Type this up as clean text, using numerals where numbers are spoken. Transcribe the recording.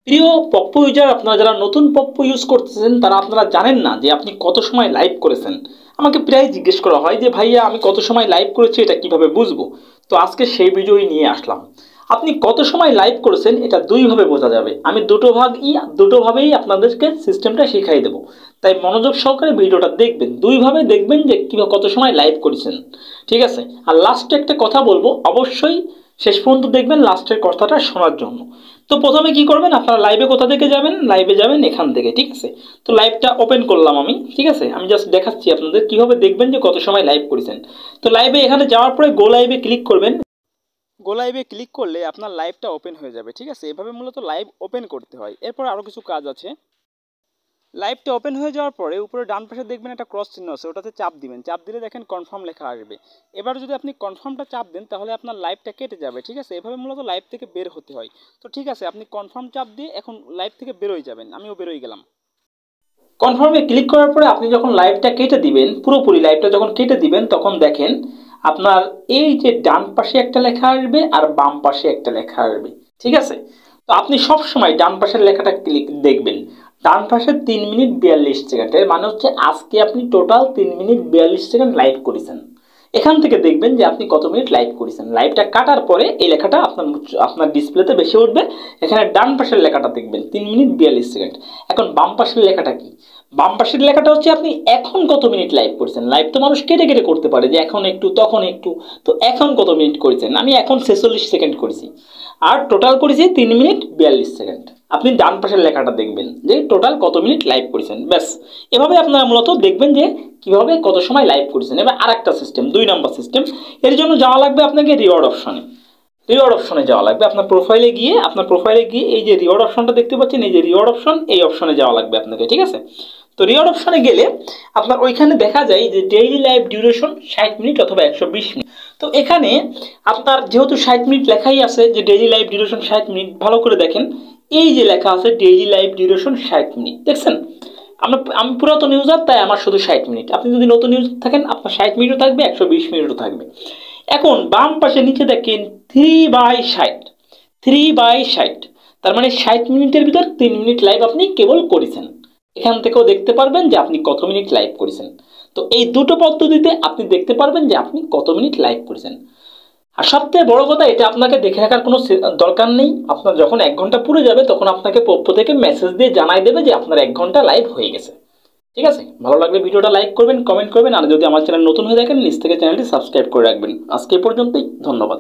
প্রিয় Poppo user, আপনারা যারা নতুন পপ্পো ইউজ করতেছেন তারা আপনারা জানেন না যে আপনি কত সময় লাইভ করেছেন। আমাকে প্রায় জিজ্ঞেস করা হয় যে ভাইয়া আমি কত সময় লাইভ করেছি এটা কিভাবে বুঝবো। তো আজকে সেই ভিডিওই নিয়ে আসলাম। আপনি কত সময় লাইভ করেছেন এটা দুইভাবে বোঝা যাবে। আমি দুটোভাবেই আপনাদেরকে সিস্টেমটা শিখাই দেবো। তাই মনোযোগ সহকারে ভিডিওটা দেখবেন, দুইভাবে দেখবেন যে কিভাবে কত সময় লাইভ করেছেন। ঠিক আছে? আর লাস্টে একটা কথা বলবো, অবশ্যই শেষ পর্যন্ত দেখবেন লাস্টের কথাটা শোনার জন্য। তো প্রথমে কি করবেন, আপনারা লাইভে কোথা থেকে যাবেন, লাইভে যাবেন এখান থেকে। ঠিক আছে? তো লাইভটা ওপেন করলাম আমি। ঠিক আছে, আমি জাস্ট দেখাচ্ছি আপনাদের কিভাবে দেখবেন যে কত সময় লাইভ করেছেন। তো লাইভে এখানে যাওয়ার পরে গো লাইভে ক্লিক করবেন। গো লাইভে ক্লিক করলে আপনার লাইভটা ওপেন হয়ে যাবে। ঠিক আছে, এভাবে মূলত লাইভ ওপেন করতে হয়। এরপর আরও কিছু কাজ আছে। লাইভটা ওপেন হয়ে যাওয়ার পরে উপরে ডান পাশে দেখবেন একটা ক্রস চিহ্ন আছে, ওটাতে চাপ দিবেন। চাপ দিলে দেখেন কনফার্ম লেখা আসবে। এবার যদি আপনি কনফার্মটা চাপ দেন তাহলে আপনার লাইভটা কেটে যাবে। ঠিক আছে, এভাবে মূলত লাইভ থেকে বের হতে হয়। তো ঠিক আছে, আপনি কনফার্ম চাপ দিয়ে এখন লাইভ থেকে বেরোয় যাবেন। আমিও বেরোয় গেলাম। কনফার্মে ক্লিক করার পরে আপনি যখন লাইভটা কেটে দিবেন, পুরোপুরি লাইভটা যখন কেটে দিবেন তখন দেখেন আপনার এই যে ডান পাশে একটা লেখা আসবে আর বাম পাশে একটা লেখা আসবে। ঠিক আছে, তো আপনি সব সময় ডান পাশের লেখাটা ক্লিক দেখবেন। ডান পাশে 3 মিনিট 42 সেকেন্ড, এর মানে হচ্ছে আজকে আপনি টোটাল 3 মিনিট 42 সেকেন্ড লাইভ করেছেন। এখান থেকে দেখবেন যে আপনি কত মিনিট লাইভ করেছেন। লাইভটা কাটার পরে এই লেখাটা আপনার ডিসপ্লেতে বেশি উঠবে। এখানে ডান পাশের লেখাটা দেখবেন 3 মিনিট 42 সেকেন্ড। এখন বাম পাশের লেখাটা কি? বাম পাশের লেখাটা হচ্ছে আপনি এখন কত মিনিট লাইভ করেছেন। লাইভ তো মানুষ কেটে কেটে করতে পারে, যে এখন একটু তখন একটু। তো এখন কত মিনিট করেছেন? আমি এখন 46 সেকেন্ড করেছি, আর টোটাল করেছি 3 মিনিট 42 সেকেন্ড। আপনি ডান পাশের লেখাটা দেখবেন যে টোটাল কত মিনিট লাইভ করেছেন। ব্যাস, এভাবে আপনারা মূলত দেখবেন যে কিভাবে কত সময় লাইভ করেছেন। এবার আরেকটা সিস্টেম, 2 নম্বর সিস্টেম। এর জন্য যাওয়া লাগবে আপনাকে রিওয়ার্ড অপশনে। রিওয়ার্ড অপশনে যাওয়া লাগবে। আপনার প্রোফাইলে গিয়ে এই যে রিওয়ার্ড অপশনটা দেখতে পাচ্ছেন, এই যে রিওয়ার্ড অপশন, এই অপশনে যাওয়া লাগবে আপনাকে। ঠিক আছে, তো রিওয়ার্ড অপশনে গেলে আপনার ওইখানে দেখা যায় যে ডেইলি লাইভ ডিউরেশন 60 মিনিট অথবা 120 মিনিট। তো এখানে আপনার যেহেতু 60 মিনিট লেখাই আছে যে ডেইলি লাইভ ডিউরেশন 60 মিনিট, ভালো করে দেখেন এই যে লেখা আছে ডেইলি লাইভ ডিউরেশন 60 মিনিট, দেখছেন? আমি পুরাতন ইউজার তাই আমার শুধু 60 মিনিট। আপনি যদি নতুন ইউজার থাকেন আপনার 60 মিনিটও থাকবে, 120 মিনিটও থাকবে। এখন বাম পাশে নিচে দেখেন 3/60, 3/60, তার মানে 60 মিনিটের ভিতর 3 মিনিট লাইভ আপনি কেবল করেছেন। এখান থেকেও দেখতে পারবেন যে আপনি কত মিনিট লাইভ করেছেন। তো এই দুটো পদ্ধতিতে আপনি দেখতে পারবেন যে আপনি কত মিনিট লাইভ করেছেন। আর সবথেকে বড় কথা, এটা আপনাকে দেখে রাখার কোনো দরকার নেই। আপনার যখন 1 ঘন্টা পুরো যাবে তখন আপনাকে পক্ষ থেকে মেসেজ দিয়ে জানাই দেবে যে আপনার 1 ঘন্টা লাইভ হয়ে গেছে। ঠিক আছে, ভালো লাগলে ভিডিওটা লাইক করবেন, কমেন্ট করবেন, আর যদি আমার চ্যানেল নতুন হয়ে থাকেন নিচ থেকে চ্যানেলটি সাবস্ক্রাইব করে রাখবেন। আজকে এই পর্যন্তই, ধন্যবাদ।